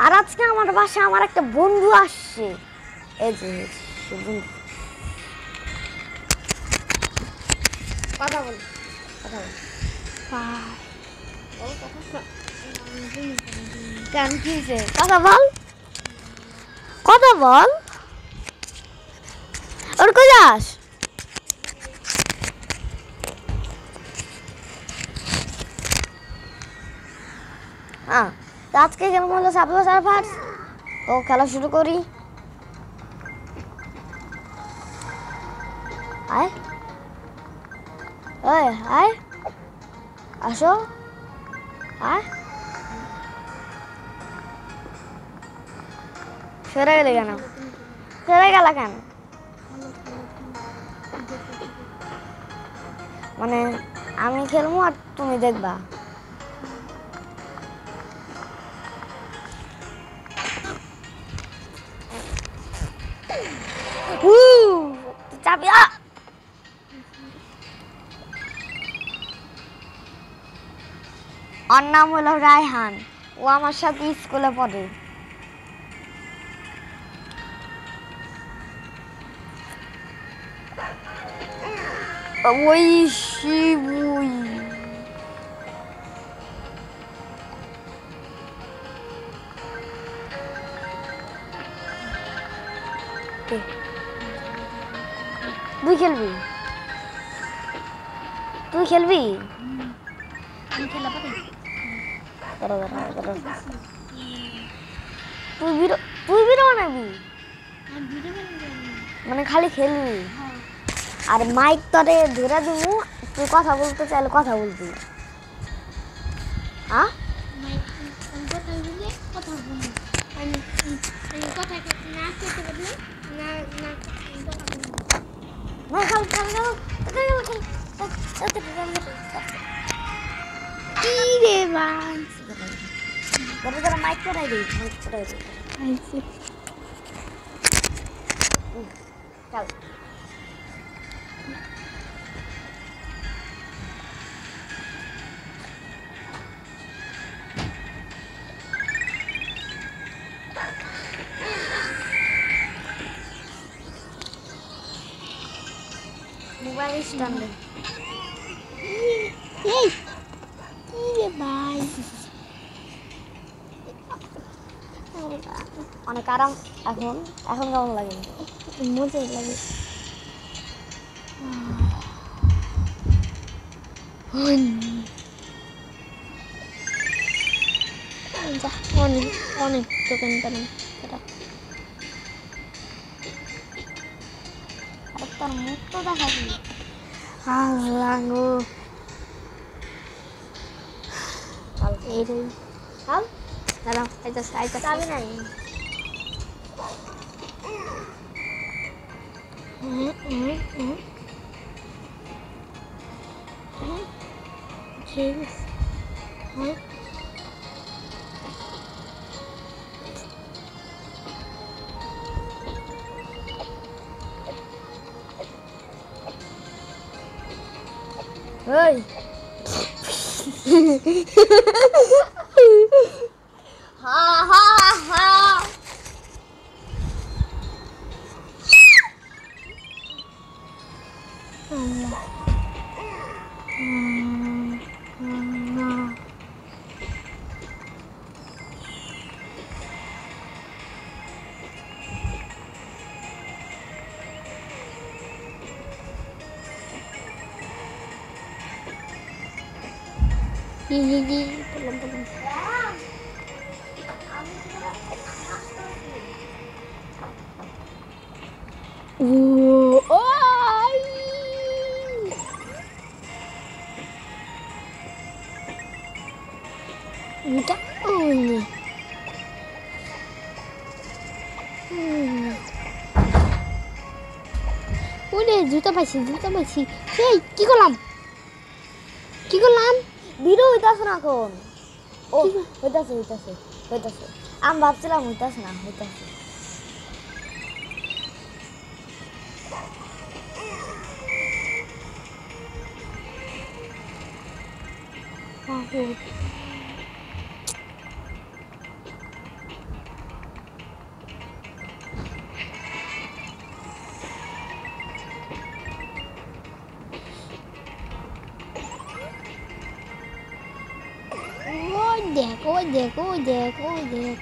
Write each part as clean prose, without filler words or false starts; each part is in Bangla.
আর আজকে আমার বাসায় আমার একটা বন্ধু আসছে। এই যে বন্ধু, কথা বল, কথা বল। কেন কি হয়েছে? কথা বল, কথা বল। ওর কই যাস? হ্যাঁ, আজকে খেলবো হলো সাবজেক্ট সার্ভার। তো খেলা শুরু করি। আয় ওই আয়, আসো আয়। সরে গেলে কেন? সরে গেল কেন? মানে আমি খেলবো আর তুমি দেখবা। চাবি। ওর নাম হলো রায়হান, ও আমার সাথে স্কুলে পড়ে। ওই শিবুই। তুই খেলবি? তুই খেলবি? তুই ভিডিও বানাবি? মানে খালি খেলবি? আর মাইক তোরে ধরে দিবো, তুই কথা বলতে চাইলে কথা বলবি। হ্যাঁ, মাইক করাই দিই, মাইক করাই দিই। চল মোবাইল স্ট্যান্ডে। ভাই অনেক আরাম। এখন এখন কেমন লাগে? মজাই লাগে। অনেক অনেক দোকান পেলাম। তার মুখ তো দেখাবি। দাঁড়াও, চাবি নাই। Hey. Ha ha ha. Belum. Udah. Udah juta পাইছি। এই কি করলাম? ভিডিও হইতাছে না এখন। ও হইতাছে। আমি ভাবছিলাম হইতাছে না, হইতাছে। দেখ ওই দেখ ওই দেখ ওই দেখ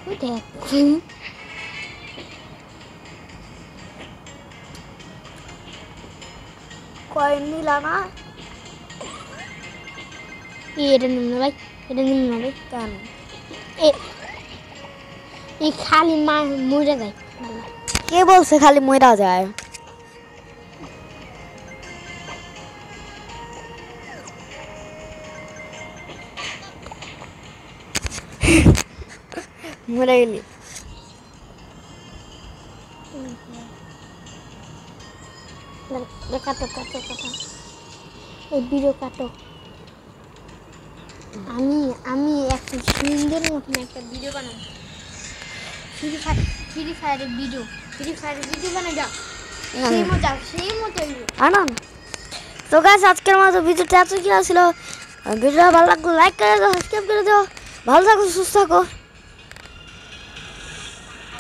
ওই দেখ কয়েন নিলা না এটা নিম না ভাই এটা নিম না ভাই কেন এই খালি মরে যায় কে বলছে খালি মইরা যায় মরে গেলি কাটো কাটো কাটো এই ভিডিও কাটো আমি একটা সুন্দর মতন একটা ভিডিও বানাবো ফ্রি ফায়ারের ভিডিও বানাবো সেই মতো আনন্দ তো গাইস আজকের মতো ভিডিওটা এত কি ছিল ভিডিওটা ভালো লাগলে লাইক করে দাও সাবস্ক্রাইব করে দাও ভালো থাকো সুস্থ থাকো